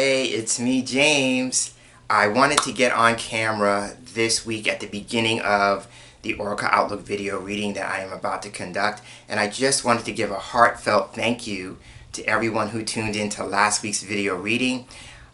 Hey, it's me, James. I wanted to get on camera this week at the beginning of the Oracle Outlook video reading that I am about to conduct, and I just wanted to give a heartfelt thank you to everyone who tuned in to last week's video reading.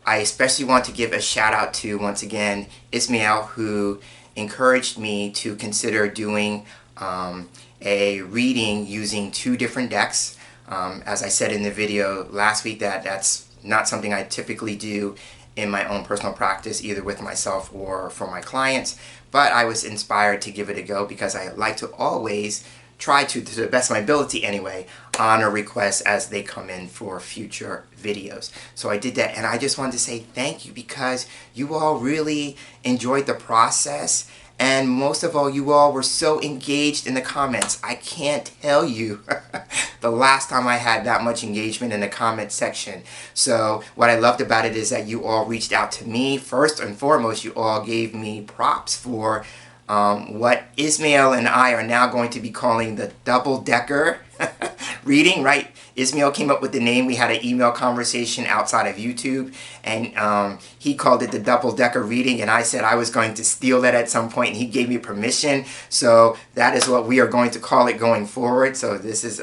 I especially want to give a shout out to, once again, Ismail, who encouraged me to consider doing a reading using two different decks. As I said in the video last week, that's not something I typically do in my own personal practice, either with myself or for my clients, but I was inspired to give it a go because I like to always try to the best of my ability anyway, honor requests as they come in for future videos. So I did that, and I just wanted to say thank you because you all really enjoyed the process, and most of all, you all were so engaged in the comments. I can't tell you the last time I had that much engagement in the comment section. So what I loved about it is that you all reached out to me. First and foremost, you all gave me props for what Ismail and I are now going to be calling the double-decker reading, right? Ismail came up with the name. We had an email conversation outside of YouTube, and he called it the double-decker reading, and I said I was going to steal that at some point, and he gave me permission. So that is what we are going to call it going forward. So this is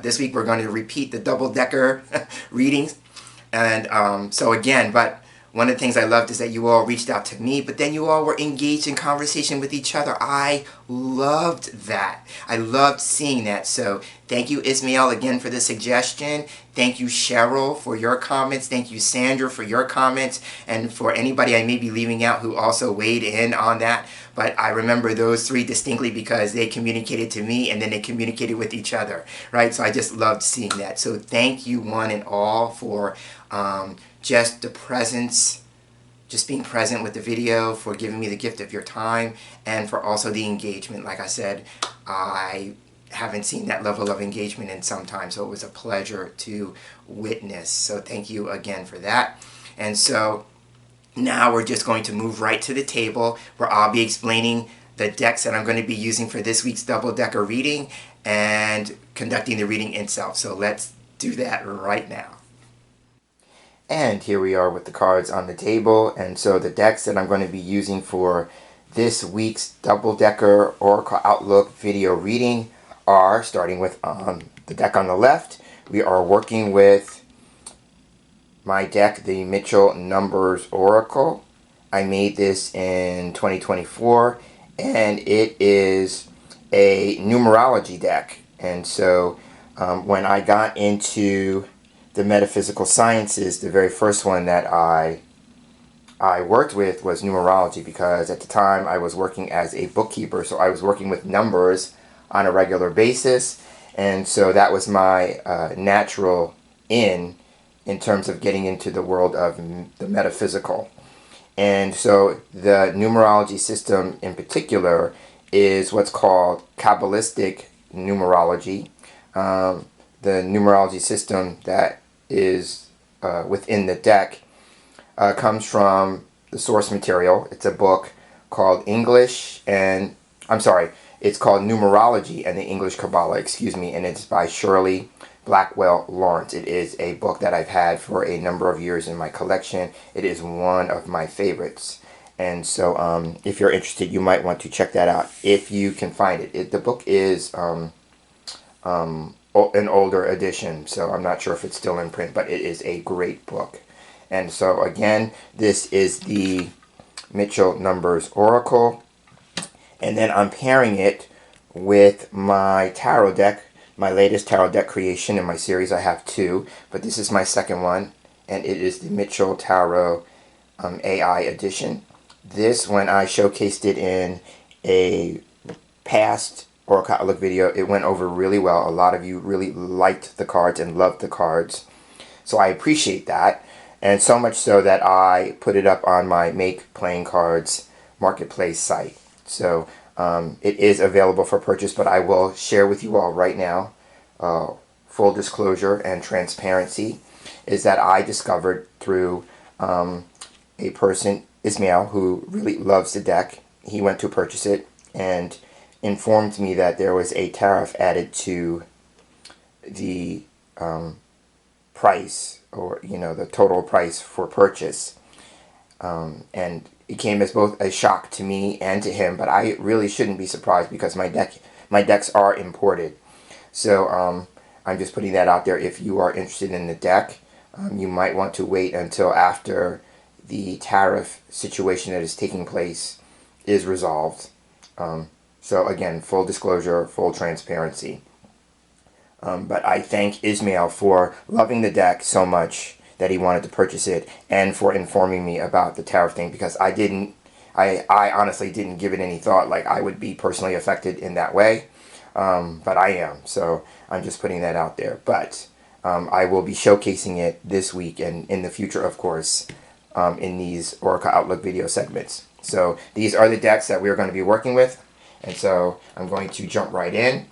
this week we're going to repeat the double-decker readings. And so again, but one of the things I loved is that you all reached out to me, but then you all were engaged in conversation with each other. I loved that. I loved seeing that. So thank you, Ismail, again for the suggestion. Thank you, Cheryl, for your comments. Thank you, Sandra, for your comments. And for anybody I may be leaving out who also weighed in on that. But I remember those three distinctly because they communicated to me and then they communicated with each other, right? So I just loved seeing that. So thank you, one and all, for just the presence, just being present with the video, for giving me the gift of your time, and for also the engagement. Like I said, I haven't seen that level of engagement in some time, so it was a pleasure to witness. So thank you again for that. And so now we're just going to move right to the table where I'll be explaining the decks that I'm going to be using for this week's double-decker reading and conducting the reading itself. So let's do that right now. And here we are with the cards on the table, and so the decks that I'm going to be using for this week's double-decker Oracle Outlook video reading are, starting with the deck on the left, we are working with my deck, the Mitchell Numbers Oracle. I made this in 2024, and it is a numerology deck. And so when I got into the metaphysical sciences, the very first one that I worked with was numerology, because at the time I was working as a bookkeeper, so I was working with numbers on a regular basis, and so that was my natural in terms of getting into the world of the metaphysical. And so the numerology system in particular is what's called Kabbalistic numerology. The numerology system that is within the deck comes from the source material. It's a book called it's called Numerology and the English Kabbalah, and it's by Shirley Blackwell Lawrence. It is a book that I've had for a number of years in my collection. It is one of my favorites. And so if you're interested, you might want to check that out if you can find it. The book is an older edition, so I'm not sure if it's still in print, but it is a great book. And so again, this is the Mitchell Numbers Oracle, and then I'm pairing it with my tarot deck, my latest tarot deck creation in my series. I have two, but this is my second one, and it is the Mitchell Tarot AI edition. This, when I showcased it in a past Oracle Outlook video, it went over really well. A lot of you really liked the cards and loved the cards, so I appreciate that, and so much so that I put it up on my Make Playing Cards marketplace site. So it is available for purchase, but I will share with you all right now, full disclosure and transparency, is that I discovered through a person, Ismail, who really loves the deck. He went to purchase it and informed me that there was a tariff added to the price, or the total price for purchase. And it came as both a shock to me and to him, but I really shouldn't be surprised because my decks are imported. So I'm just putting that out there. If you are interested in the deck, you might want to wait until after the tariff situation that is taking place is resolved. So again, full disclosure, full transparency. But I thank Ismail for loving the deck so much that he wanted to purchase it, and for informing me about the tariff thing, because I honestly didn't give it any thought, like I would be personally affected in that way. But I am, so I'm just putting that out there. But I will be showcasing it this week and in the future, of course, in these Oracle Outlook video segments. So these are the decks that we're going to be working with, and so I'm going to jump right in.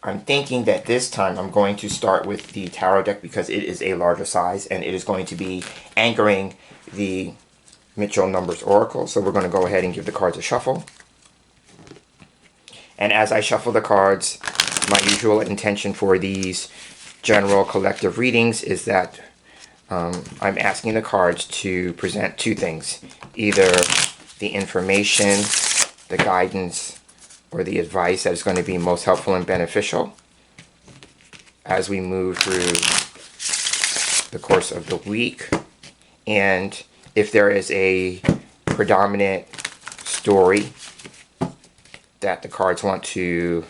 I'm thinking that this time I'm going to start with the tarot deck because it is a larger size and it is going to be anchoring the Mitchell Numbers Oracle. So we're going to go ahead and give the cards a shuffle. And as I shuffle the cards, my usual intention for these general collective readings is that I'm asking the cards to present two things: either the information, the guidance, or the advice that is going to be most helpful and beneficial as we move through the course of the week. And if there is a predominant story that the cards want to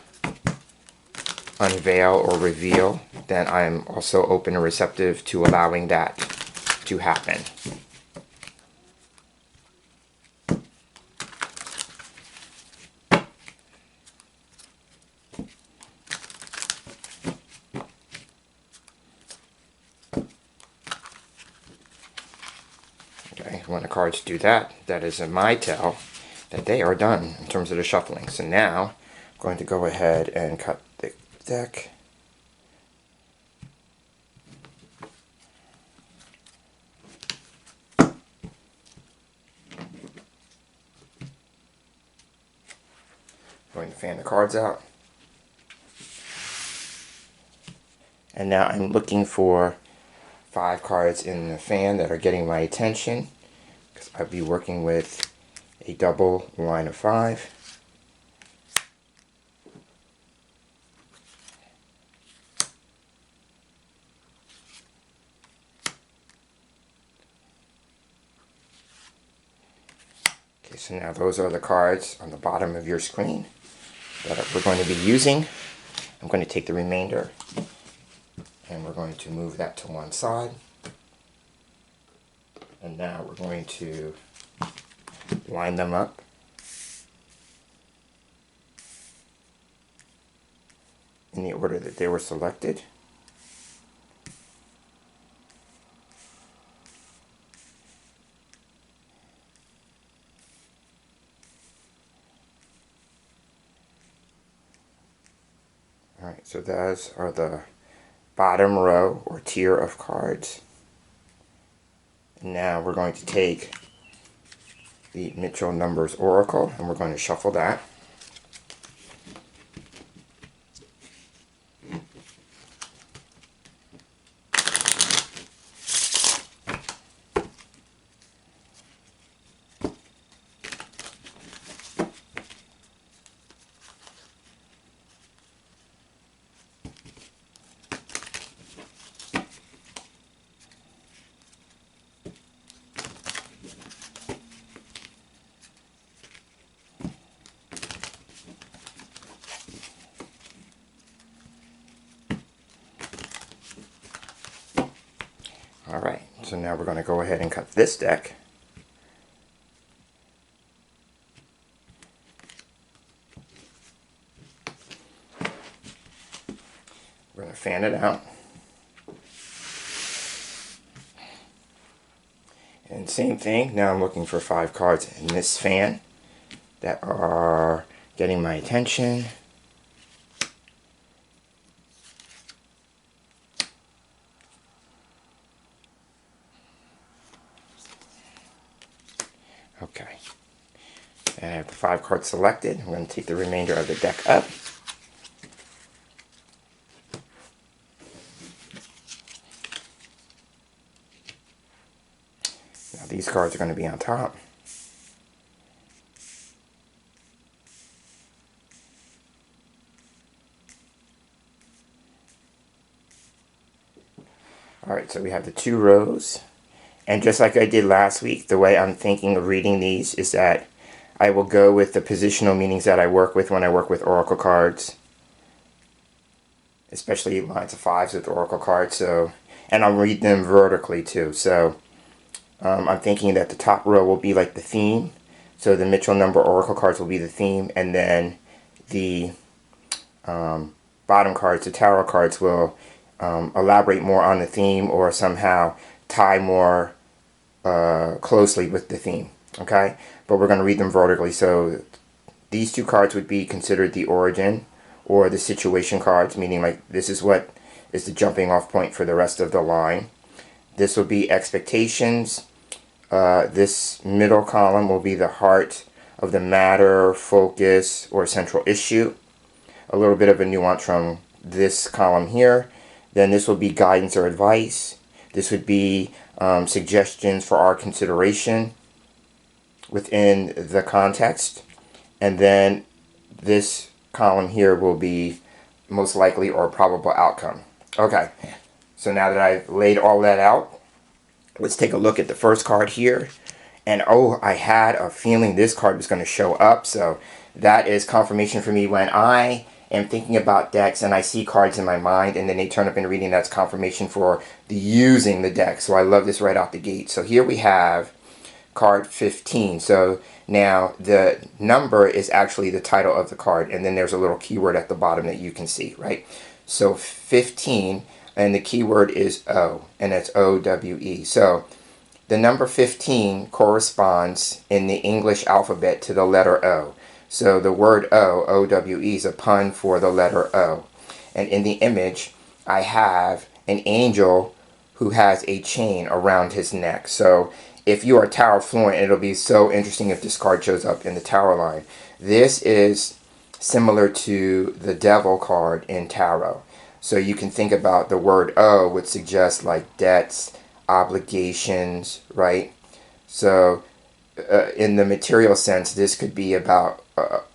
unveil or reveal, then I'm also open and receptive to allowing that to happen. Okay, when the cards do that, that is my tell that they are done in terms of the shuffling. So now I'm going to go ahead and cut the deck. Going to fan the cards out. And now I'm looking for 5 cards in the fan that are getting my attention, because I'll be working with a double line of 5. Okay, so now those are the cards on the bottom of your screen that we're going to be using. I'm going to take the remainder and we're going to move that to one side. And now we're going to line them up. In the order that they were selected. Alright, so those are the bottom row or tier of cards. And now we're going to take the Mitchell Numbers Oracle and we're going to shuffle that. Alright, so now we're going to go ahead and cut this deck. We're going to fan it out. And same thing, now I'm looking for 5 cards in this fan that are getting my attention. Okay, and I have the 5 cards selected. I'm going to take the remainder of the deck up. these cards are going to be on top. Alright, so we have the 2 rows. And just like I did last week, the way I'm thinking of reading these is that I will go with the positional meanings that I work with when I work with oracle cards. Especially lines of 5s with oracle cards. So, and I'll read them vertically too. So I'm thinking that the top row will be like the theme. So the Mitchell number oracle cards will be the theme. And then the bottom cards, the tarot cards, will elaborate more on the theme or somehow tie more closely with the theme. Okay, but we're going to read them vertically. So these 2 cards would be considered the origin or the situation cards, meaning like this is what is the jumping off point for the rest of the line. This will be expectations. This middle column will be the heart of the matter, focus, or central issue. A little bit of a nuance from this column here. Then this will be guidance or advice. This would be suggestions for our consideration within the context. And then this column here will be most likely or probable outcome. Okay, so now that I've laid all that out, let's take a look at the first card here. And oh, I had a feeling this card was going to show up. So that is confirmation for me when I am thinking about decks and I see cards in my mind and then they turn up in reading. That's confirmation for the using the deck. So I love this right out the gate. So here we have card 15. So now the number is actually the title of the card, and then there's a little keyword at the bottom that you can see, right? So 15, and the keyword is O, and that's O-W-E. So the number 15 corresponds in the English alphabet to the letter O. So the word O, O-W-E, is a pun for the letter O. And in the image, I have an angel who has a chain around his neck. So if you are tarot fluent, it'll be so interesting if this card shows up in the tarot line. This is similar to the devil card in tarot. So you can think about the word O would suggest like debts, obligations, right? So in the material sense, this could be about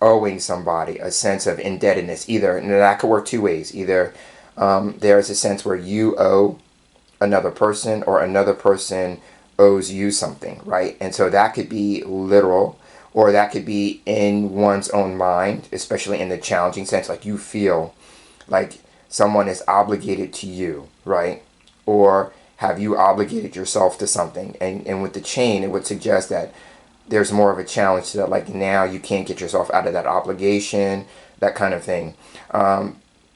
owing somebody, a sense of indebtedness. Either, and that could work 2 ways. Either there's a sense where you owe another person or another person owes you something, right? And so that could be literal, or that could be in one's own mind, especially in the challenging sense, like you feel like someone is obligated to you, right? Or have you obligated yourself to something? And with the chain, it would suggest that there's more of a challenge to that, like now you can't get yourself out of that obligation, that kind of thing.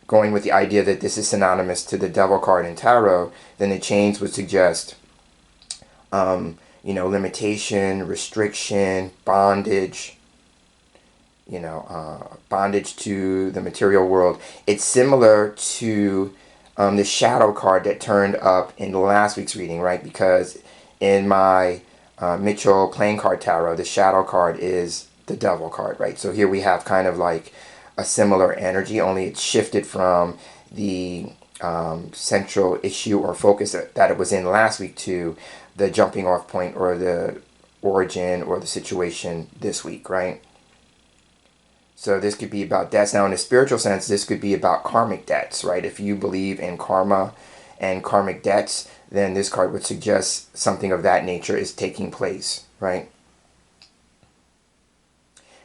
Going with the idea that this is synonymous to the devil card in tarot, then the chains would suggest limitation, restriction, bondage, bondage to the material world. It's similar to the shadow card that turned up in last week's reading, right? Because in my Mitchell playing card tarot, the shadow card is the devil card, right? So here we have kind of like a similar energy, only it's shifted from the central issue or focus that it was in last week to the jumping off point or the origin or the situation this week, right? So this could be about debts. Now in a spiritual sense, this could be about karmic debts, right? If you believe in karma and karmic debts, then this card would suggest something of that nature is taking place, right?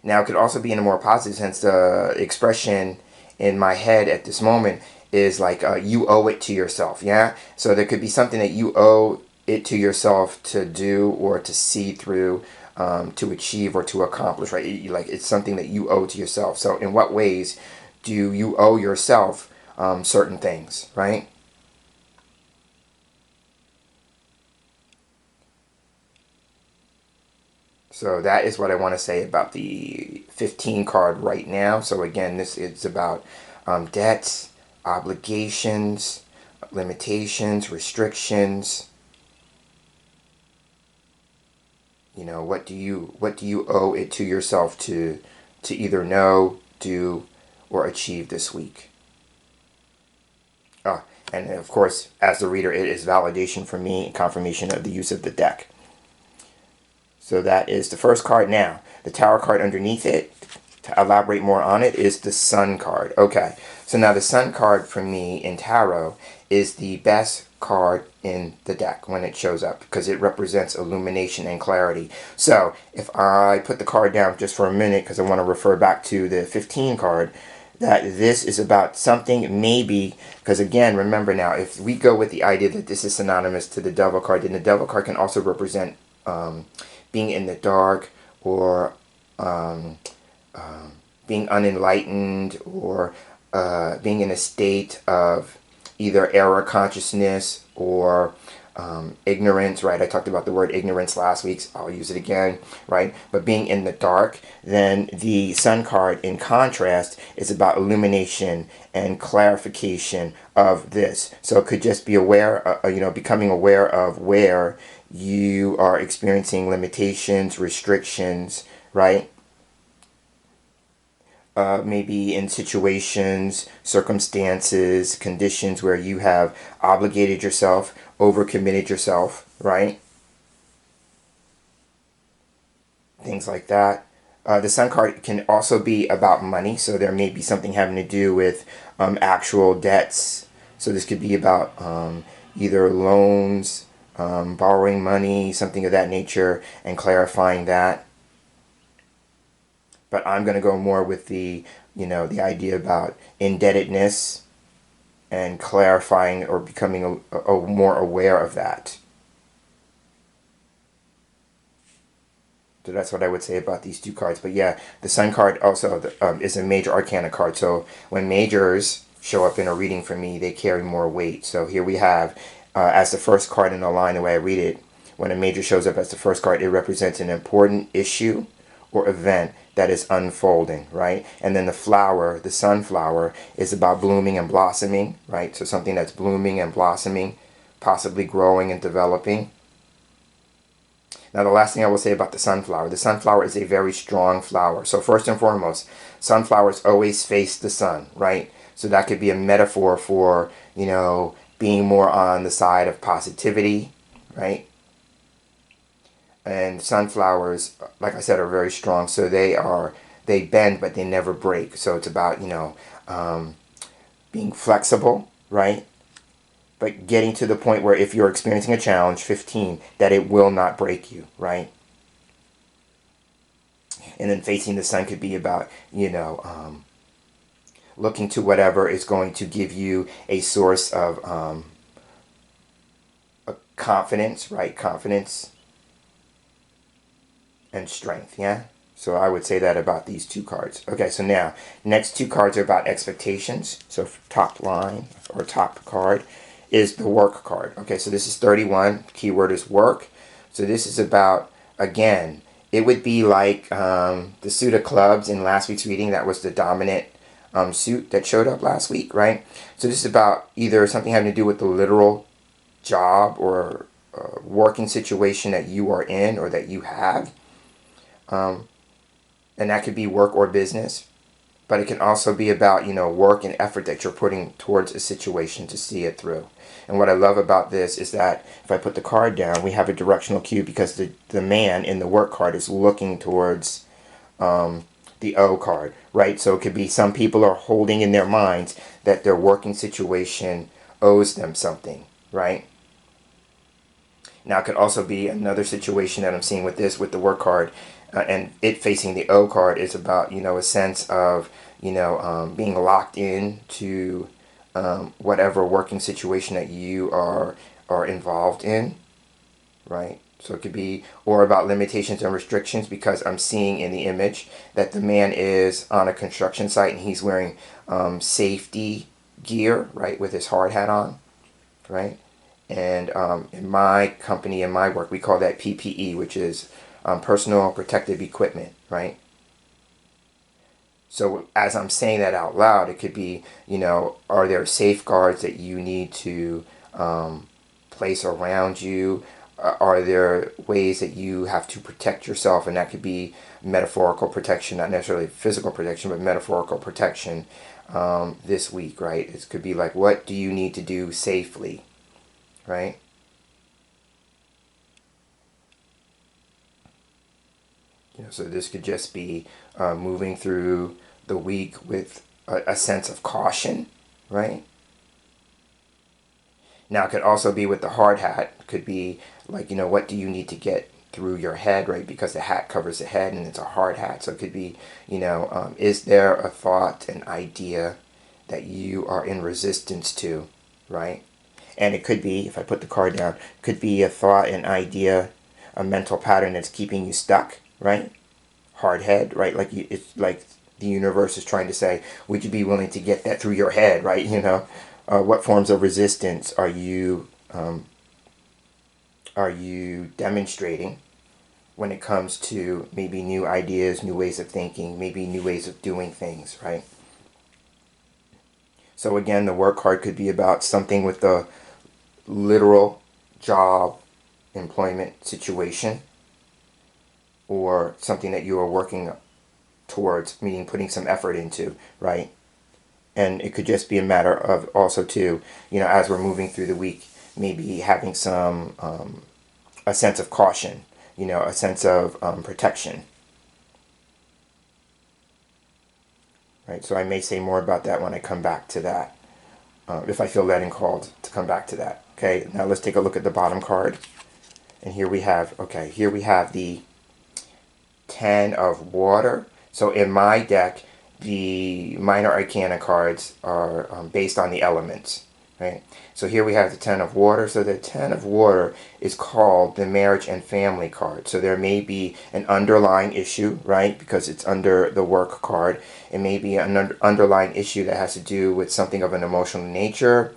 Now it could also be in a more positive sense. The expression in my head at this moment is like you owe it to yourself, yeah? So there could be something that you owe it to yourself to do or to see through, to achieve or to accomplish, right? It's something that you owe to yourself. So in what ways do you owe yourself certain things, right? So that is what I want to say about the 15 card right now. So again, this is about debts, obligations, limitations, restrictions. What do you owe it to yourself to either know, do, or achieve this week? And of course, as the reader, it is validation for me and confirmation of the use of the deck. So that is the first card. Now, the Tower card underneath it, to elaborate more on it, is the Sun card. Okay, so now the Sun card for me in Tarot is the best card in the deck when it shows up because it represents illumination and clarity. So if I put the card down just for a minute because I want to refer back to the 15 card, that this is about something maybe, because again, remember now, if we go with the idea that this is synonymous to the Devil card, then the Devil card can also represent being in the dark, or being unenlightened, or being in a state of either error consciousness or ignorance, right? I talked about the word ignorance last week, so I'll use it again, right? But being in the dark, then the Sun card, in contrast, is about illumination and clarification of this. So it could just be aware, becoming aware of where you are experiencing limitations, restrictions, right? Maybe in situations, circumstances, conditions where you have obligated yourself, overcommitted yourself, right? Things like that. The Sun card can also be about money, so there may be something having to do with actual debts. So this could be about either loans, borrowing money, something of that nature, and clarifying that. But I'm going to go more with the idea about indebtedness and clarifying or becoming more aware of that. So that's what I would say about these two cards. But yeah, the Sun card also is a major arcana card. So when majors show up in a reading for me, they carry more weight. So here we have, as the first card in the line, the way I read it, when a major shows up as the first card, it represents an important issue or event that is unfolding, right? And then the flower, the sunflower, is about blooming and blossoming, right? So something that's blooming and blossoming, possibly growing and developing. Now, the last thing I will say about the sunflower is a very strong flower. So first and foremost, sunflowers always face the sun, right? So that could be a metaphor for, being more on the side of positivity, right? And sunflowers, like I said, are very strong. So they bend, but they never break. So it's about, being flexible, right? But getting to the point where if you're experiencing a challenge, 15, that it will not break you, right? And then facing the sun could be about, looking to whatever is going to give you a source of a confidence, right? Confidence and strength, yeah? So I would say that about these two cards. Okay, so now, next two cards are about expectations. So top line, or top card, is the work card. Okay, so this is 31. Keyword is work. So this is about, again, it would be like the suit of clubs in last week's reading. That was the dominant suit that showed up last week, right? So this is about either something having to do with the literal job or working situation that you are in or that you have. And that could be work or business. But it can also be about, work and effort that you're putting towards a situation to see it through. And what I love about this is that if I put the card down, we have a directional cue because the man in the work card is looking towards the O card, right? So it could be some people are holding in their minds that their working situation owes them something, right? Now, it could also be another situation that I'm seeing with the work card, and it facing the O card is about, a sense of, being locked in to whatever working situation that you are involved in, right? So it could be, or about limitations and restrictions, because I'm seeing in the image that the man is on a construction site and he's wearing safety gear, right, with his hard hat on, right? And in my company, in my work, we call that PPE, which is personal protective equipment, right? So as I'm saying that out loud, it could be, are there safeguards that you need to place around you? Are there ways that you have to protect yourself? And that could be metaphorical protection, not necessarily physical protection, but metaphorical protection this week, right? It could be like, what do you need to do safely, right? So this could just be moving through the week with a sense of caution, right? Now it could also be with the hard hat. It could be like, what do you need to get through your head, right? Because the hat covers the head and it's a hard hat. So it could be, is there a thought, an idea that you are in resistance to, right? And it could be, if I put the card down, could be a thought, an idea, a mental pattern that's keeping you stuck, right? Hard head, right? Like it's like the universe is trying to say, would you be willing to get that through your head, right? What forms of resistance are you demonstrating when it comes to maybe new ideas, new ways of thinking, maybe new ways of doing things, right? So again, the work card could be about something with the literal job, employment situation, or something that you are working towards, meaning putting some effort into, right? And it could just be a matter of also too, as we're moving through the week, maybe having some a sense of caution, a sense of protection, right? So I may say more about that when I come back to that, if I feel led and called to come back to that. Okay, now let's take a look at the bottom card. And here we have the 10 of water. So in my deck, the minor arcana cards are based on the elements, right? So here we have the 10 of water. So the 10 of water is called the marriage and family card. So there may be an underlying issue, right? Because it's under the work card. It may be an underlying issue that has to do with something of an emotional nature.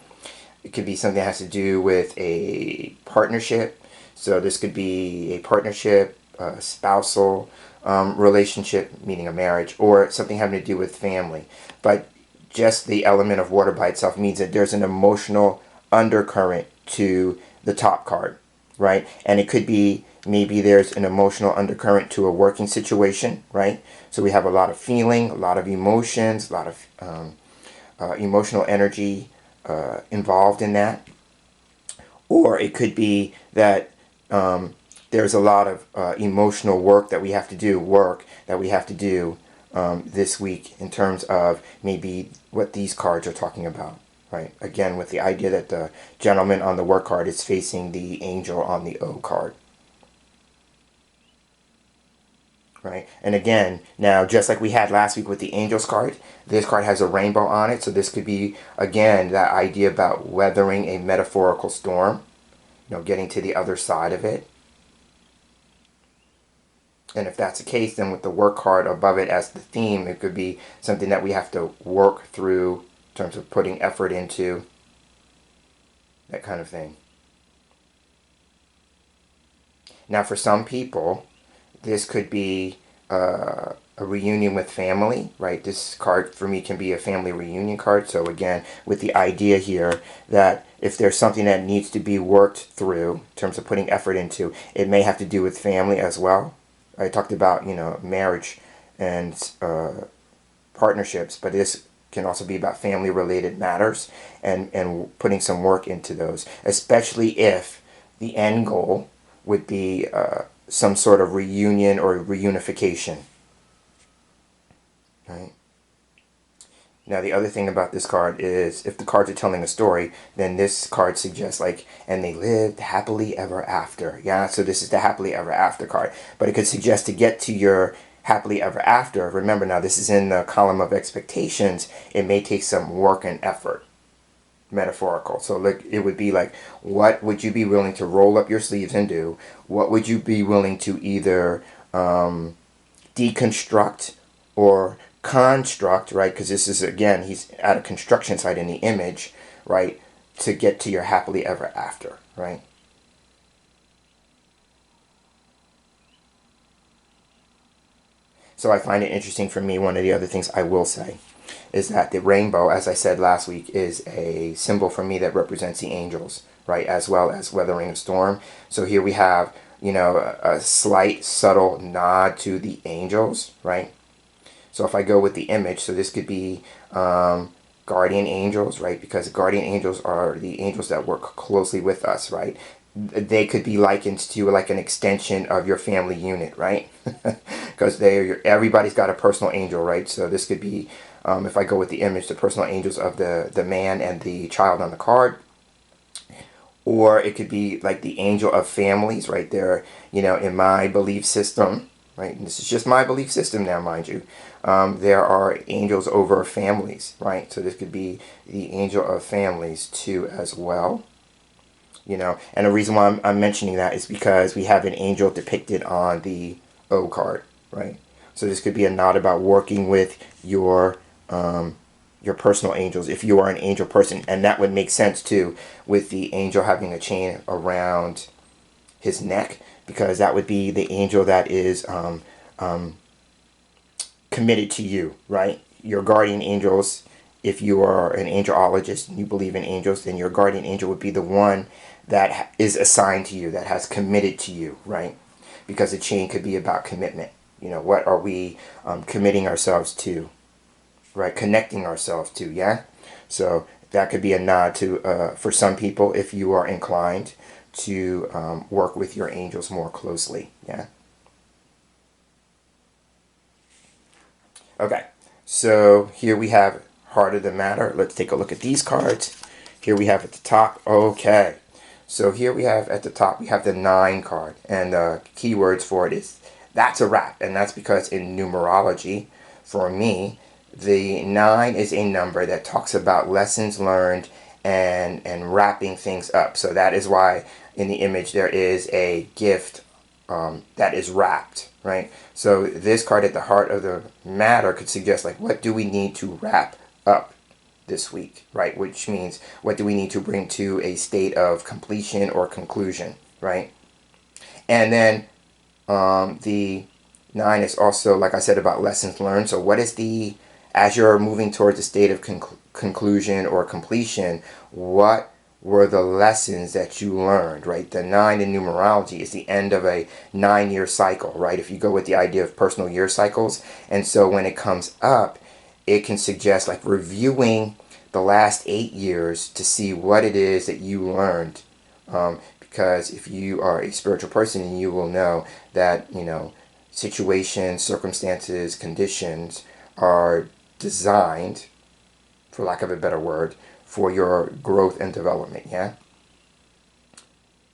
It could be something that has to do with a partnership. So this could be a partnership, a spousal relationship, meaning a marriage, or something having to do with family. But just the element of water by itself means that there's an emotional undercurrent to the top card, right? And it could be maybe there's an emotional undercurrent to a working situation, right? So we have a lot of feeling, a lot of emotions, a lot of emotional energy involved in that. Or it could be that there's a lot of emotional work that we have to do, this week in terms of maybe what these cards are talking about, right? Again, with the idea that the gentleman on the work card is facing the angel on the O card. Right? And again, now just like we had last week with the angels card, this card has a rainbow on it. So this could be, again, that idea about weathering a metaphorical storm, getting to the other side of it. And if that's the case, then with the work card above it as the theme, it could be something that we have to work through in terms of putting effort into, that kind of thing. Now, for some people, this could be a reunion with family, right? This card for me can be a family reunion card. So again, with the idea here that if there's something that needs to be worked through in terms of putting effort into, it may have to do with family as well. I talked about, marriage and partnerships, but this can also be about family related matters and putting some work into those, especially if the end goal would be some sort of reunion or reunification. Right? Now, the other thing about this card is if the cards are telling a story, then this card suggests and they lived happily ever after. Yeah, so this is the happily ever after card. But it could suggest to get to your happily ever after. Remember, now this is in the column of expectations. It may take some work and effort. Metaphorical. So it would be like, what would you be willing to roll up your sleeves and do? What would you be willing to either deconstruct or construct, right? Because this is, again, he's at a construction site in the image, right? To get to your happily ever after, right? So I find it interesting. For me, one of the other things I will say is that the rainbow, as I said last week, is a symbol for me that represents the angels, right? As well as weathering a storm. So here we have, a slight, subtle nod to the angels, right? So if I go with the image, so this could be guardian angels, right? Because guardian angels are the angels that work closely with us, right? they could be likened to like an extension of your family unit, right? Because everybody's got a personal angel, right? So this could be, if I go with the image, the personal angels of the man and the child on the card. Or it could be like the angel of families, right there, in my belief system, right? And this is just my belief system now, mind you. There are angels over families, right? So this could be the angel of families too as well. And the reason why I'm mentioning that is because we have an angel depicted on the O card, right? So this could be a nod about working with your personal angels if you are an angel person, and that would make sense too with the angel having a chain around his neck, because that would be the angel that is committed to you, right? Your guardian angels, if you are an angelologist and you believe in angels, then your guardian angel would be the one that is assigned to you, that has committed to you, right? Because the chain could be about commitment. What are we committing ourselves to, right? Connecting ourselves to, yeah? So that could be a nod to, for some people, if you are inclined to work with your angels more closely, yeah? Okay, so here we have Heart of the Matter. Let's take a look at these cards. Here we have at the top, okay. So here we have at the top, we have the 9 card. And the keywords for it is, that's a wrap. And that's because in numerology, for me, the 9 is a number that talks about lessons learned and wrapping things up. So that is why in the image there is a gift that is wrapped, right? So this card at the Heart of the Matter could suggest, like, what do we need to wrap up this week, right? Which means, what do we need to bring to a state of completion or conclusion, right? And then the 9 is also, like I said, about lessons learned. So what is as you're moving towards a state of conclusion or completion, what were the lessons that you learned, right? The 9 in numerology is the end of a 9-year cycle, right? If you go with the idea of personal year cycles. And so when it comes up, it can suggest like reviewing the last 8 years to see what it is that you learned. Because if you are a spiritual person, you will know that, situations, circumstances, conditions are designed, for lack of a better word, for your growth and development, yeah?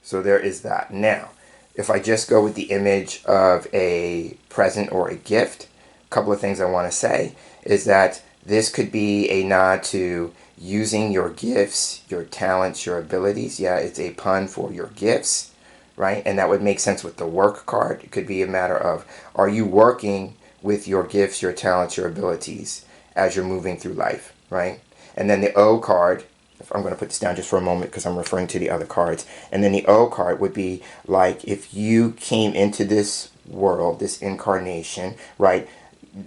So there is that. Now, if I just go with the image of a present or a gift, a couple of things I want to say is that this could be a nod to using your gifts, your talents, your abilities. Yeah, it's a pun for your gifts, right? And that would make sense with the work card. It could be a matter of, are you working with your gifts, your talents, your abilities as you're moving through life, right? And then the O card, I'm going to put this down just for a moment because I'm referring to the other cards. And then the O card would be like, if you came into this world, this incarnation, right,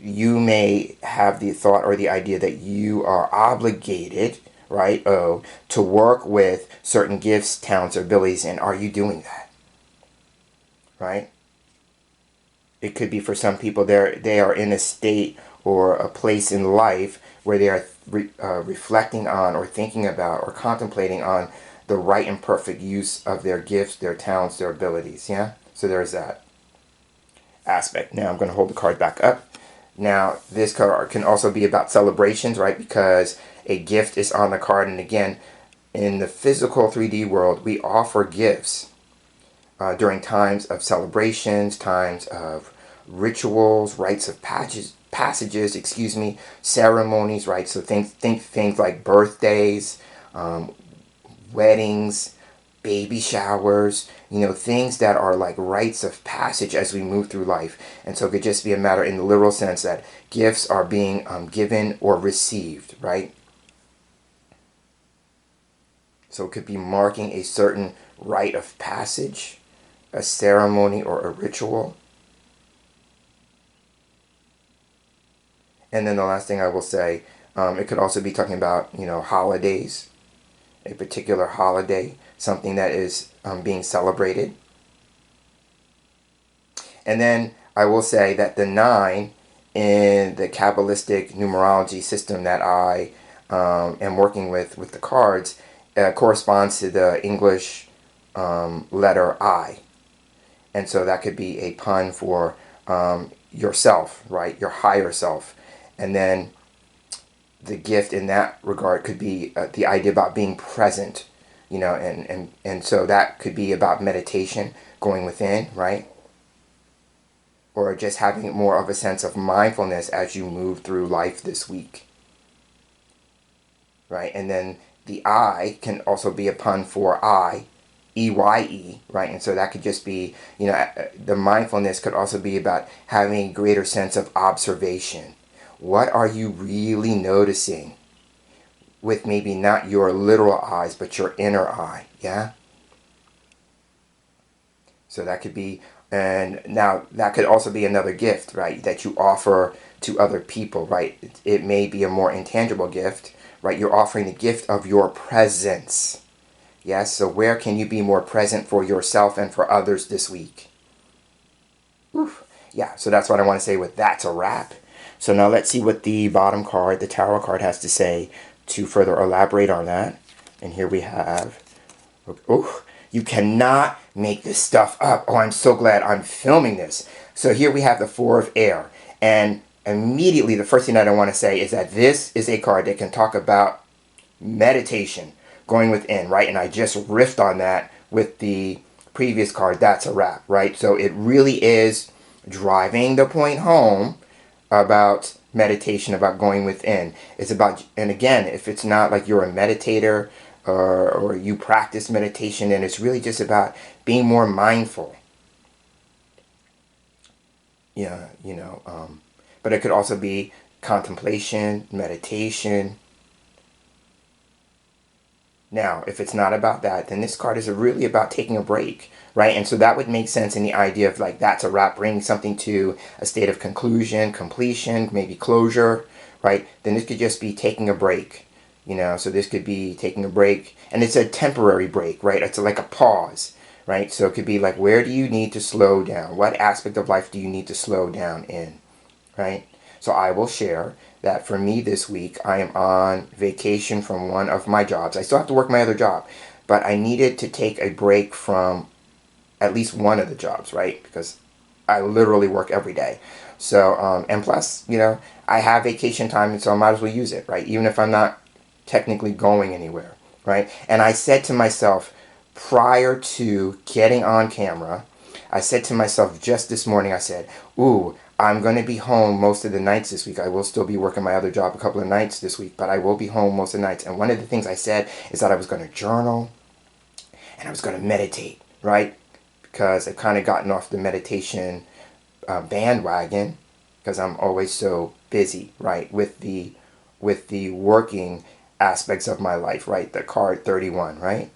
you may have the thought or the idea that you are obligated, right, to work with certain gifts, talents, or abilities. And are you doing that, right? It could be for some people they are in a state or a place in life where they are reflecting on or thinking about or contemplating on the right and perfect use of their gifts, their talents, their abilities. Yeah? So there's that aspect. Now I'm going to hold the card back up. Now this card can also be about celebrations, right? Because a gift is on the card. And again, in the physical 3D world, we offer gifts during times of celebrations, times of rituals, rites of passages, ceremonies, right? So think things like birthdays, weddings, baby showers, things that are like rites of passage as we move through life. And so it could just be a matter in the literal sense that gifts are being given or received, right? So it could be marking a certain rite of passage, a ceremony, or a ritual. And then the last thing I will say, it could also be talking about, holidays, a particular holiday, something that is being celebrated. And then I will say that the 9 in the Kabbalistic numerology system that I am working with the cards corresponds to the English letter I. And so that could be a pun for yourself, right? Your higher self. And then the gift in that regard could be the idea about being present, and so that could be about meditation, going within, right? Or just having more of a sense of mindfulness as you move through life this week, right? And then the I can also be a pun for I, EYE, right? And so that could just be, the mindfulness could also be about having a greater sense of observation. What are you really noticing with maybe not your literal eyes, but your inner eye, yeah? So that could be, and now that could also be another gift, right, that you offer to other people, right? It may be a more intangible gift, right? You're offering the gift of your presence. Yes, so where can you be more present for yourself and for others this week? Oof. Yeah, so that's what I want to say with that's a wrap. So now let's see what the bottom card, the tarot card, has to say to further elaborate on that. And here we have, oh, you cannot make this stuff up. Oh, I'm so glad I'm filming this. So here we have the Four of Air. And immediately the first thing that I want to say is that this is a card that can talk about meditation, going within, right? And I just riffed on that with the previous card, that's a wrap, right? So it really is driving the point home about meditation, about going within. It's about, and again, if it's not like you're a meditator or you practice meditation, then it's really just about being more mindful. Yeah, but it could also be contemplation, meditation. Now, if it's not about that, then this card is really about taking a break, right? And so that would make sense in the idea of like that's a wrap, bringing something to a state of conclusion, completion, maybe closure, right? Then this could just be taking a break, so this could be taking a break, and it's a temporary break, right? It's like a pause, right? So it could be like, where do you need to slow down? What aspect of life do you need to slow down in, right? So I will share that for me this week, I am on vacation from one of my jobs. I still have to work my other job, but I needed to take a break from at least one of the jobs, right? Because I literally work every day. So, and plus, I have vacation time, and so I might as well use it, right? Even if I'm not technically going anywhere, right? And I said to myself, prior to getting on camera, I said to myself just this morning, I said, ooh, I'm going to be home most of the nights this week. I will still be working my other job a couple of nights this week, but I will be home most of the nights. And one of the things I said is that I was going to journal and I was going to meditate, right? Because I've kind of gotten off the meditation bandwagon because I'm always so busy, right, with the working aspects of my life, right? The card 31, right?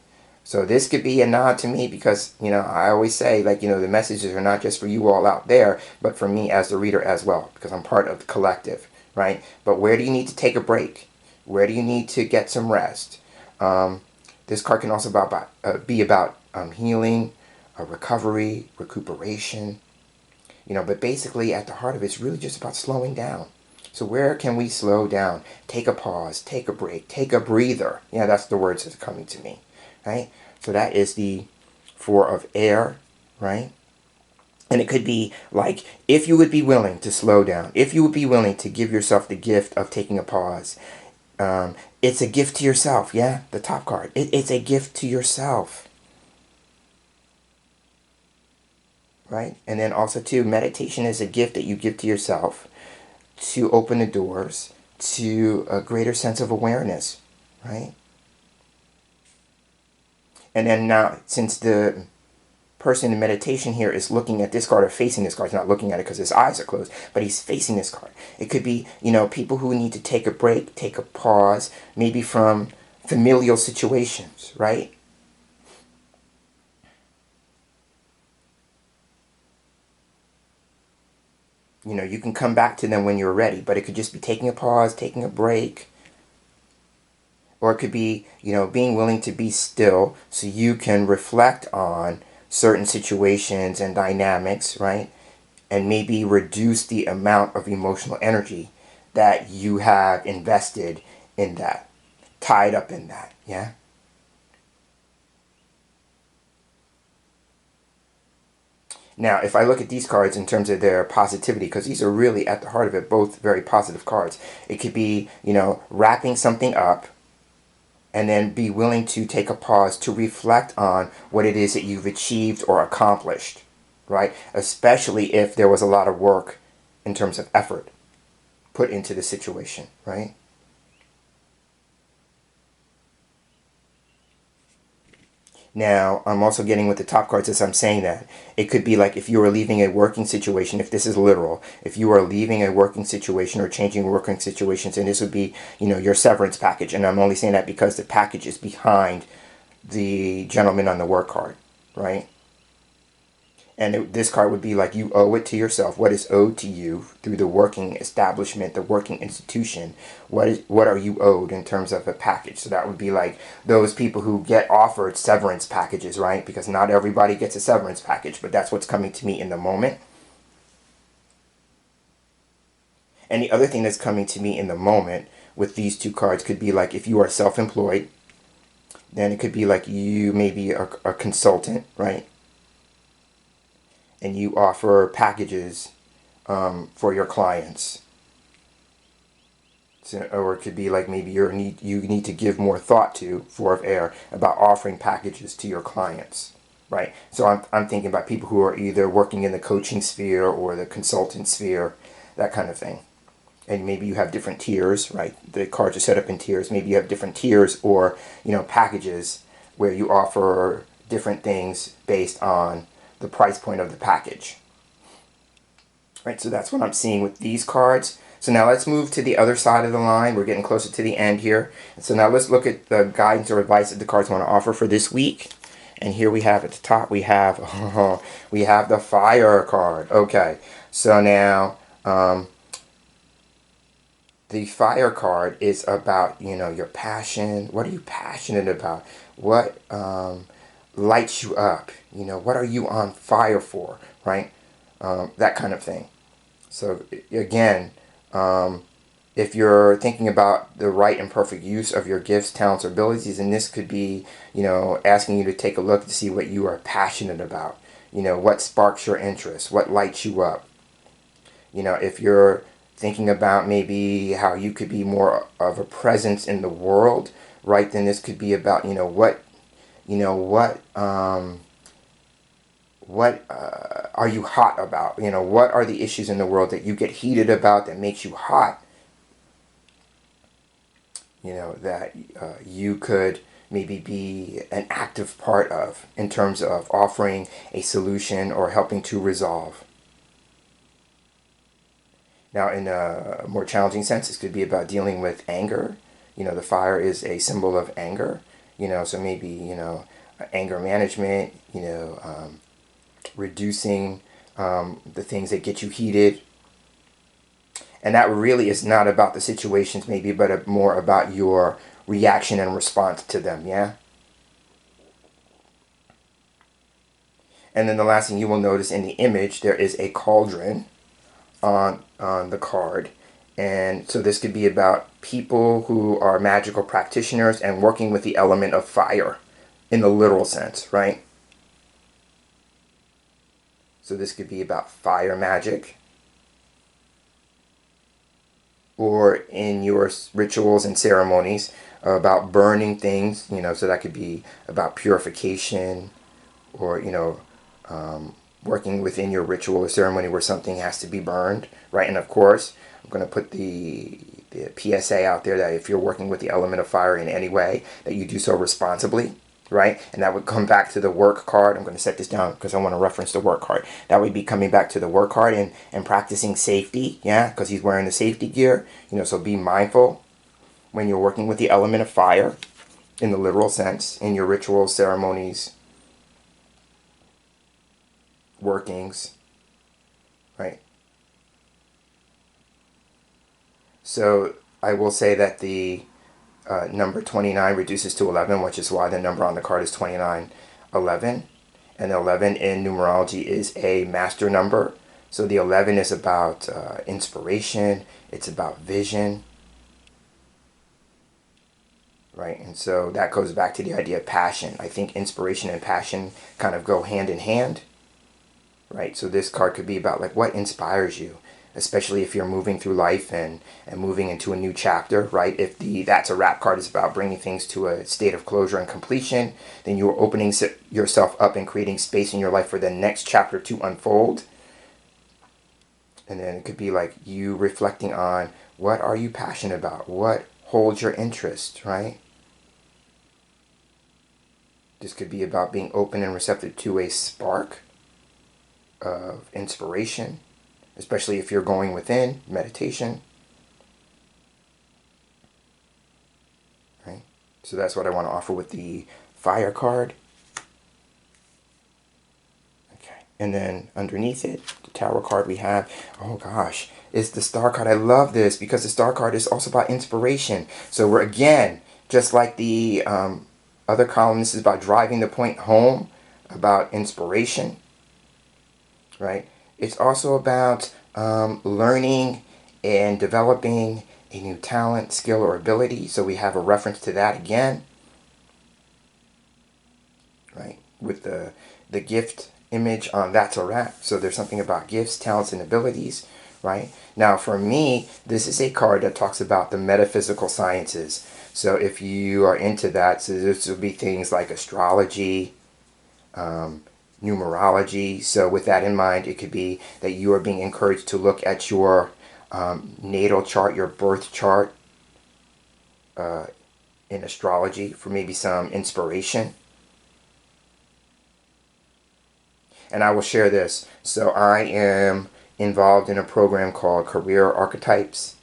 So this could be a nod to me because, I always say, like, the messages are not just for you all out there, but for me as the reader as well, because I'm part of the collective, right? But where do you need to take a break? Where do you need to get some rest? This card can also be about healing, recovery, recuperation, but basically at the heart of it, it's really just about slowing down. So where can we slow down? Take a pause, take a break, take a breather. Yeah, that's the words that are coming to me. Right? So that is the Four of Air, right? And it could be like, if you would be willing to slow down, if you would be willing to give yourself the gift of taking a pause, it's a gift to yourself, yeah? The top card. It's a gift to yourself. Right? And then also, too, meditation is a gift that you give to yourself to open the doors to a greater sense of awareness, right? And then now, since the person in meditation here is looking at this card or facing this card, he's not looking at it because his eyes are closed, but he's facing this card. It could be, people who need to take a break, take a pause, maybe from familial situations, right? You can come back to them when you're ready, but it could just be taking a pause, taking a break. Or it could be, being willing to be still so you can reflect on certain situations and dynamics, right? And maybe reduce the amount of emotional energy that you have invested in that, tied up in that, yeah? Now, if I look at these cards in terms of their positivity, because these are really at the heart of it, both very positive cards. It could be, wrapping something up and then be willing to take a pause to reflect on what it is that you've achieved or accomplished, right? Especially if there was a lot of work in terms of effort put into the situation, right? Now, I'm also getting with the top cards as I'm saying that. It could be like if you are leaving a working situation, if this is literal, if you are leaving a working situation or changing working situations, and this would be, your severance package. And I'm only saying that because the package is behind the gentleman on the work card, right? And this card would be like you owe it to yourself. What is owed to you through the working establishment, the working institution? What are you owed in terms of a package? So that would be like those people who get offered severance packages, right? Because not everybody gets a severance package, but that's what's coming to me in the moment. And the other thing that's coming to me in the moment with these two cards could be like if you are self-employed, then it could be like you may be a consultant, right? And you offer packages for your clients. So, or it could be like maybe you need to give more thought to, Four of Air, about offering packages to your clients, right? So I'm thinking about people who are either working in the coaching sphere or the consultant sphere, that kind of thing. And maybe you have different tiers, right? The cards are set up in tiers. Maybe you have different tiers or, packages where you offer different things based on the price point of the package. Right, so that's what I'm seeing with these cards. So now let's move to the other side of the line. We're getting closer to the end here. And so now let's look at the guidance or advice that the cards want to offer for this week. And here we have at the top, we have the Fire card. Okay, so now the Fire card is about, your passion. What are you passionate about? What lights you up? What are you on fire for, right? That kind of thing. So again, if you're thinking about the right and perfect use of your gifts, talents, or abilities, and this could be, asking you to take a look to see what you are passionate about. What sparks your interest, what lights you up. If you're thinking about maybe how you could be more of a presence in the world, right? Then this could be about, what are you hot about? What are the issues in the world that you get heated about that makes you hot? That you could maybe be an active part of in terms of offering a solution or helping to resolve. Now, in a more challenging sense, this could be about dealing with anger. The fire is a symbol of anger. So maybe, anger management, reducing the things that get you heated. And that really is not about the situations maybe, but more about your reaction and response to them, yeah? And then the last thing you will notice in the image, there is a cauldron on the card. And so this could be about people who are magical practitioners and working with the element of fire in the literal sense, right? So this could be about fire magic, or in your rituals and ceremonies about burning things, so that could be about purification, or, working within your ritual or ceremony where something has to be burned, right? And of course, I'm going to put the PSA out there that if you're working with the element of fire in any way, that you do so responsibly, right? And that would come back to the work card. I'm going to set this down because I want to reference the work card. That would be coming back to the work card and practicing safety, yeah, because he's wearing the safety gear, so be mindful when you're working with the element of fire in the literal sense, in your rituals, ceremonies, workings, right? So I will say that the number 29 reduces to 11, which is why the number on the card is 2911. And the 11 in numerology is a master number. So the 11 is about inspiration. It's about vision. Right? And so that goes back to the idea of passion. I think inspiration and passion kind of go hand in hand. right? So this card could be about like what inspires you, especially if you're moving through life and moving into a new chapter, right? If the That's a Wrap card is about bringing things to a state of closure and completion, then you are opening yourself up and creating space in your life for the next chapter to unfold. And then it could be like you reflecting on what are you passionate about, what holds your interest, right? This could be about being open and receptive to a spark of inspiration, especially if you're going within meditation, right? So that's what I want to offer with the fire card. Okay, and then underneath it, the tower card we have, oh gosh, is the star card. I love this because the star card is also about inspiration. So we're again, just like the other column, this is about driving the point home, about inspiration, right? It's also about learning and developing a new talent, skill, or ability. So we have a reference to that again, right? With the gift image on That's a Wrap. So there's something about gifts, talents, and abilities, right? Now for me, this is a card that talks about the metaphysical sciences. So if you are into that, so this will be things like astrology, numerology. So with that in mind, it could be that you are being encouraged to look at your natal chart, your birth chart in astrology for maybe some inspiration. And I will share this. So I am involved in a program called Career Archetypes,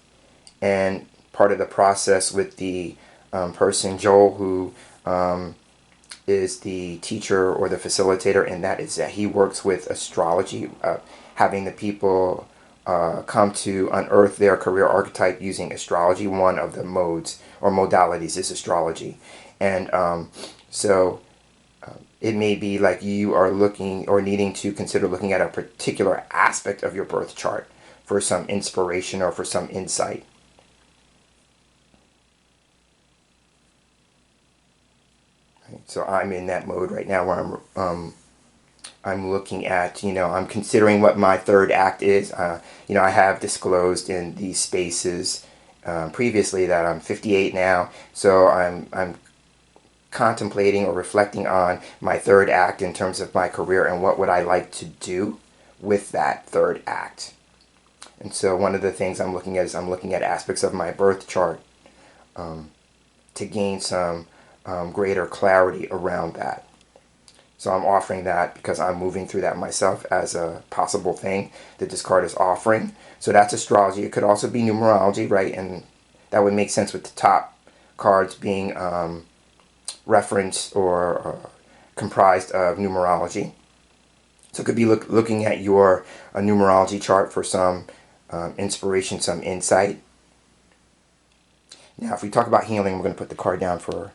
and part of the process with the person, Joel, who is the teacher or the facilitator, and that is that he works with astrology, having the people come to unearth their career archetype using astrology. One of the modes or modalities is astrology. And so it may be like you are looking or needing to consider looking at a particular aspect of your birth chart for some inspiration or for some insight. So I'm in that mode right now where I'm looking at, I'm considering what my third act is. I have disclosed in these spaces previously that I'm 58 now, so I'm contemplating or reflecting on my third act in terms of my career and what would I like to do with that third act. And so one of the things I'm looking at is I'm looking at aspects of my birth chart to gain some greater clarity around that. So I'm offering that because I'm moving through that myself as a possible thing that this card is offering. So that's astrology. It could also be numerology, right? And that would make sense with the top cards being referenced or comprised of numerology. So it could be looking at your numerology chart for some inspiration, some insight. Now, if we talk about healing, we're going to put the card down for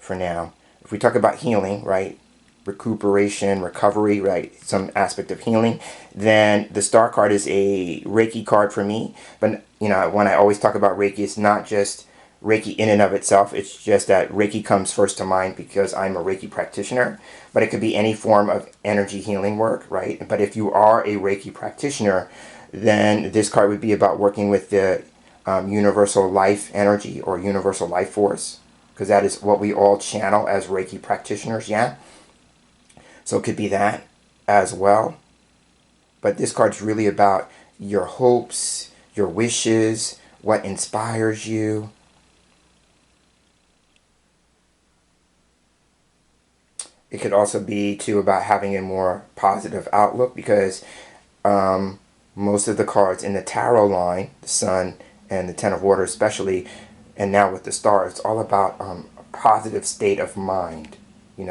now. If we talk about healing, right, recuperation, recovery, right, some aspect of healing, then the star card is a Reiki card for me. But, when I always talk about Reiki, it's not just Reiki in and of itself. It's just that Reiki comes first to mind because I'm a Reiki practitioner. But it could be any form of energy healing work, right? But if you are a Reiki practitioner, then this card would be about working with the universal life energy or universal life force, because that is what we all channel as Reiki practitioners, yeah? So it could be that as well. But this card's really about your hopes, your wishes, what inspires you. It could also be, too, about having a more positive outlook because most of the cards in the tarot line, the Sun and the Ten of Water especially, and now with the Star, it's all about a positive state of mind.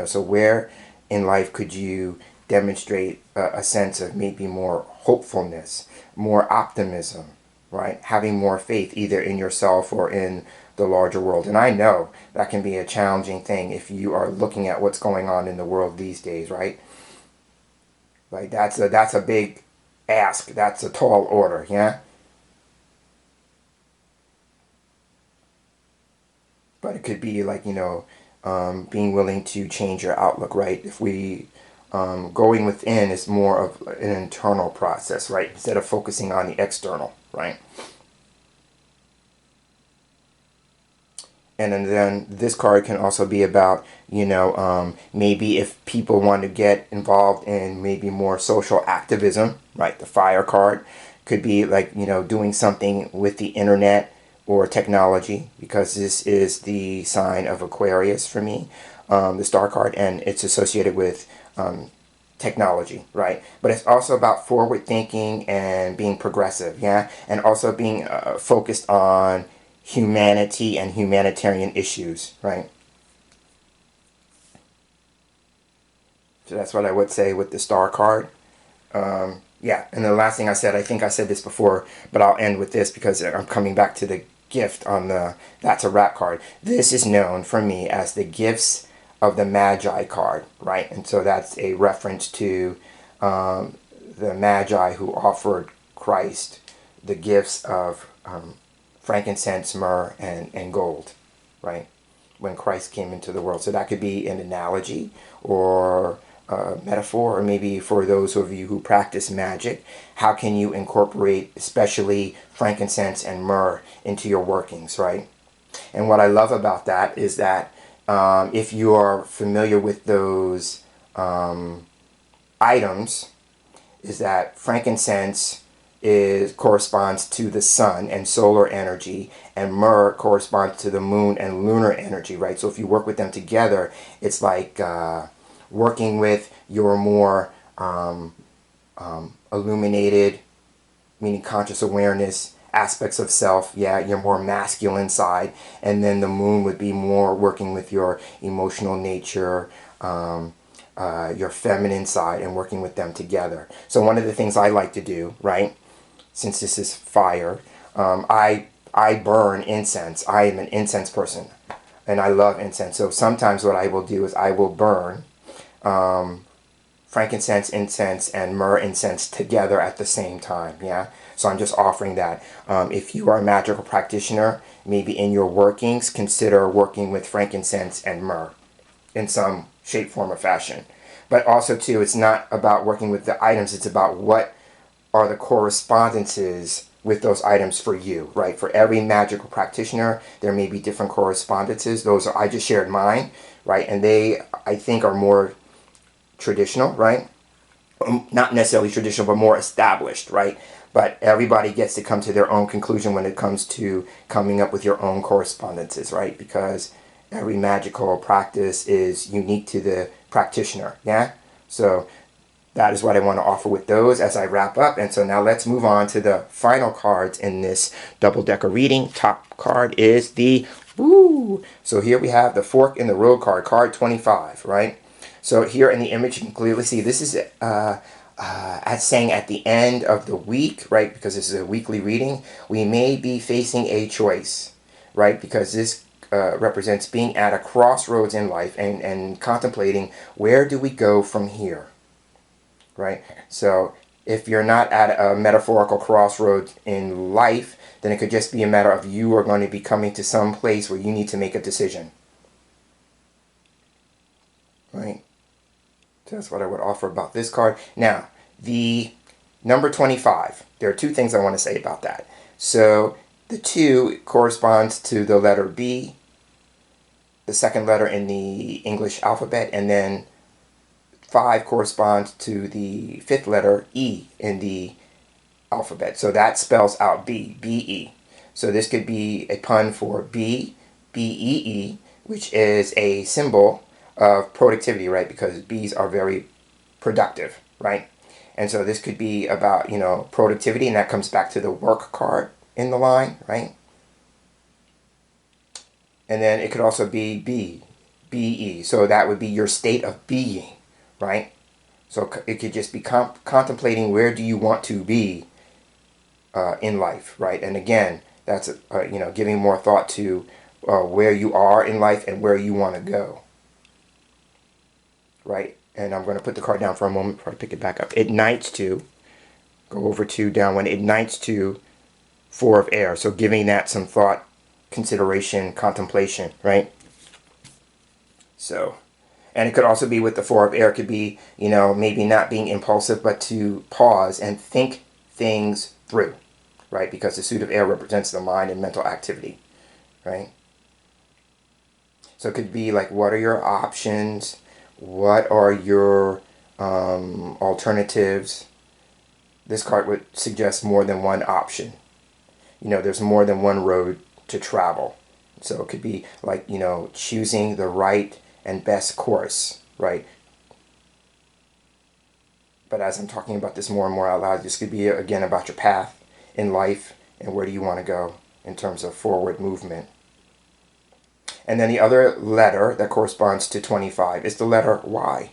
So where in life could you demonstrate a sense of maybe more hopefulness, more optimism, right? Having more faith either in yourself or in the larger world. And I know that can be a challenging thing if you are looking at what's going on in the world these days, right? Like that's a big ask. That's a tall order, yeah? But it could be like, being willing to change your outlook, right? If we going within is more of an internal process, right? Instead of focusing on the external, right? And then this card can also be about, maybe if people want to get involved in maybe more social activism, right? The fire card could be like, doing something with the internet or technology, because this is the sign of Aquarius for me, the star card, and it's associated with technology, right? But it's also about forward thinking and being progressive, yeah? And also being focused on humanity and humanitarian issues, right? So that's what I would say with the star card. Yeah, and the last thing I said, I think I said this before, but I'll end with this because I'm coming back to the gift on the That's a Wrap card. This is known for me as the gifts of the Magi card, right? And so that's a reference to the Magi who offered Christ the gifts of frankincense, myrrh, and gold, right? When Christ came into the world. So that could be an analogy or a metaphor, or maybe for those of you who practice magic, how can you incorporate especially frankincense and myrrh into your workings, right? And what I love about that is that if you are familiar with those items, is that frankincense corresponds to the sun and solar energy, and myrrh corresponds to the moon and lunar energy, right? So if you work with them together, it's like working with your more illuminated, meaning conscious awareness aspects of self, yeah, your more masculine side, and then the moon would be more working with your emotional nature, your feminine side, and working with them together. So one of the things I like to do, right, since this is fire, I burn incense. I am an incense person, and I love incense. So sometimes what I will do is I will burn frankincense incense and myrrh incense together at the same time, yeah? So I'm just offering that. If you are a magical practitioner, maybe in your workings, consider working with frankincense and myrrh in some shape, form, or fashion. But also, too, it's not about working with the items, it's about what are the correspondences with those items for you, right? For every magical practitioner, there may be different correspondences. Those are, I just shared mine, right? And they, I think, are more traditional, right? Not necessarily traditional, but more established, right? But everybody gets to come to their own conclusion when it comes to coming up with your own correspondences, right? Because every magical practice is unique to the practitioner, yeah? So that is what I want to offer with those as I wrap up. And so now let's move on to the final cards in this double-decker reading. Top card is the Woo! So here we have the Fork in the Road card, card 25, right? So here in the image, you can clearly see this is as saying at the end of the week, right? Because this is a weekly reading, we may be facing a choice, right? Because this represents being at a crossroads in life and contemplating, where do we go from here, right? So if you're not at a metaphorical crossroads in life, then it could just be a matter of you are going to be coming to some place where you need to make a decision, right? So that's what I would offer about this card. Now, the number 25. There are two things I want to say about that. So the 2 corresponds to the letter B, the second letter in the English alphabet, and then 5 corresponds to the 5th letter E in the alphabet. So that spells out B, B-E. So this could be a pun for B, B-E-E, which is a symbol of productivity, right? Because bees are very productive, right? And so this could be about, productivity, and that comes back to the work card in the line, right? And then it could also be B, B-E. So that would be your state of being, right? So it could just be contemplating, where do you want to be in life, right? And again, that's, giving more thought to where you are in life and where you want to go, right? And I'm going to put the card down for a moment before I pick it back up. It knights to, go over 2, down 1. It knights to 4 of air. So giving that some thought, consideration, contemplation, right? So, And it could also be with the Four of Air. It could be, maybe not being impulsive, but to pause and think things through, right? Because the suit of air represents the mind and mental activity, right? So it could be like, what are your options? What are your alternatives? This card would suggest more than one option. There's more than one road to travel. So it could be like, choosing the right and best course, right? But as I'm talking about this more and more out loud, this could be, again, about your path in life and where do you want to go in terms of forward movement. And then the other letter that corresponds to 25 is the letter Y,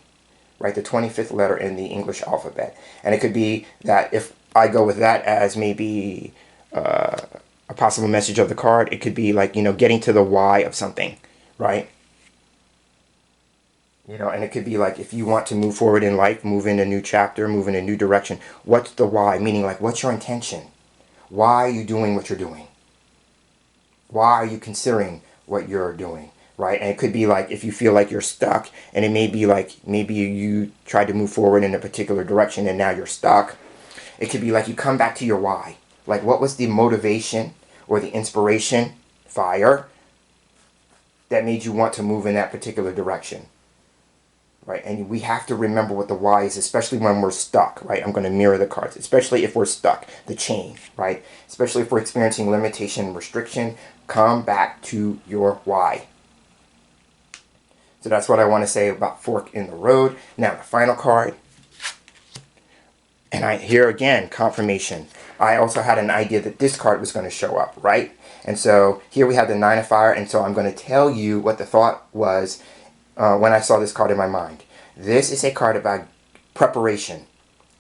right? The 25th letter in the English alphabet. And it could be that if I go with that as maybe a possible message of the card, it could be like, getting to the why of something, right? And it could be like, if you want to move forward in life, move in a new chapter, move in a new direction, what's the why? Meaning, like, what's your intention? Why are you doing what you're doing? Why are you considering what you're doing, right? And it could be like, if you feel like you're stuck, and it may be like, maybe you tried to move forward in a particular direction and now you're stuck. It could be like, you come back to your why. Like, what was the motivation or the inspiration, fire, that made you want to move in that particular direction? Right, and we have to remember what the why is, especially when we're stuck, right? I'm going to mirror the cards, especially if we're stuck, the chain, right? Especially if we're experiencing limitation and restriction, come back to your why. So that's what I want to say about fork in the road. Now, the final card, and here again, confirmation. I also had an idea that this card was going to show up, right? And so here we have the Nine of Fire, and so I'm going to tell you what the thought was when I saw this card in my mind. This is a card about preparation,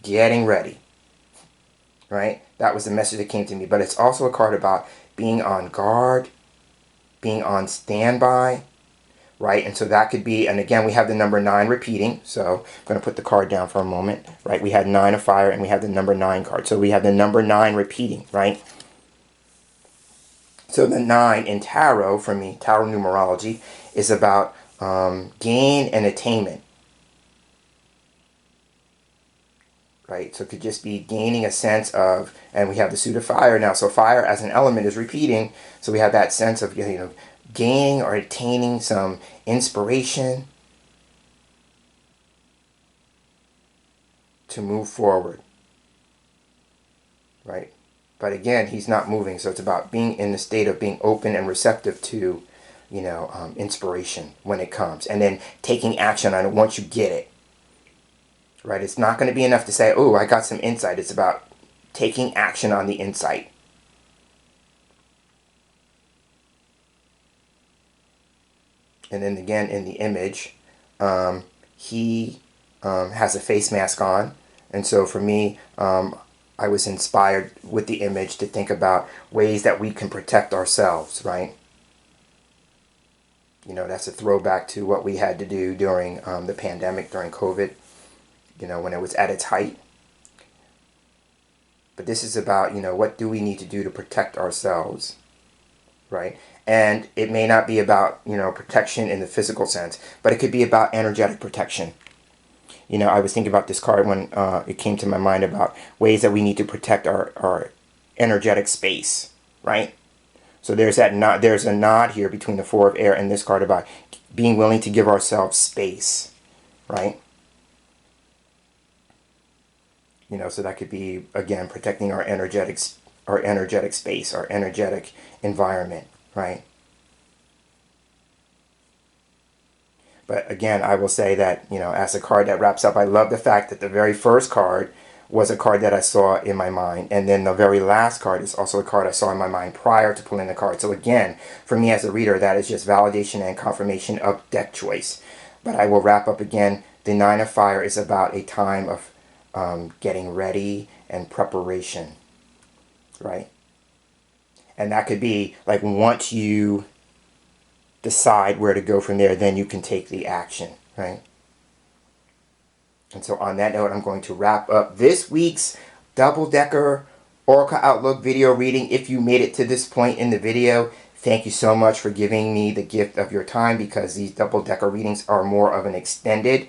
getting ready, right? That was the message that came to me. But it's also a card about being on guard, being on standby, right? And so that could be, and again, we have the number 9 repeating. So I'm going to put the card down for a moment, right? We had 9 of Fire, and we have the number 9 card. So we have the number 9 repeating, right? So the 9 in tarot, for me, tarot numerology, is about gain and attainment, right? So it could just be gaining a sense of, and we have the suit of fire now, so fire as an element is repeating, so we have that sense of, gaining or attaining some inspiration to move forward, right? But again, he's not moving, so it's about being in the state of being open and receptive to inspiration when it comes, and then taking action on it once you get it, right? It's not going to be enough to say, oh, I got some insight. It's about taking action on the insight. And then again, in the image, he has a face mask on, and so for me, I was inspired with the image to think about ways that we can protect ourselves, right? That's a throwback to what we had to do during the pandemic, during COVID, when it was at its height. But this is about, what do we need to do to protect ourselves, right? And it may not be about, protection in the physical sense, but it could be about energetic protection. I was thinking about this card when it came to my mind about ways that we need to protect our energetic space, right? So there's there's a nod here between the Four of Air and this card about being willing to give ourselves space, right? So that could be, again, protecting our energetic space, our energetic environment, right? But again, I will say that, as a card that wraps up, I love the fact that the very first card was a card that I saw in my mind. And then the very last card is also a card I saw in my mind prior to pulling the card. So again, for me as a reader, that is just validation and confirmation of deck choice. But I will wrap up again. The Nine of Fire is about a time of getting ready and preparation, right? And that could be like, once you decide where to go from there, then you can take the action, right? And so on that note, I'm going to wrap up this week's double-decker Oracle Outlook video reading. If you made it to this point in the video, Thank you so much for giving me the gift of your time, because these double-decker readings are more of an extended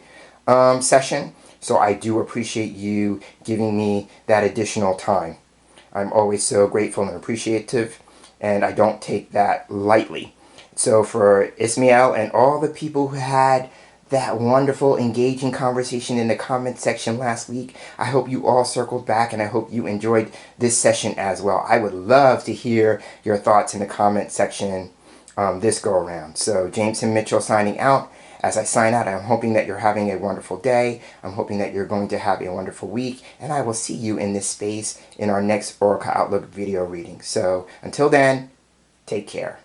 session. So I do appreciate you giving me that additional time. I'm always so grateful and appreciative, and I don't take that lightly. So for Ismael and all the people who had that wonderful, engaging conversation in the comment section last week, I hope you all circled back, and I hope you enjoyed this session as well. I would love to hear your thoughts in the comment section this go around. So James and Mitchell signing out. As I sign out, I'm hoping that you're having a wonderful day. I'm hoping that you're going to have a wonderful week, and I will see you in this space in our next Oracle Outlook video reading. So until then, take care.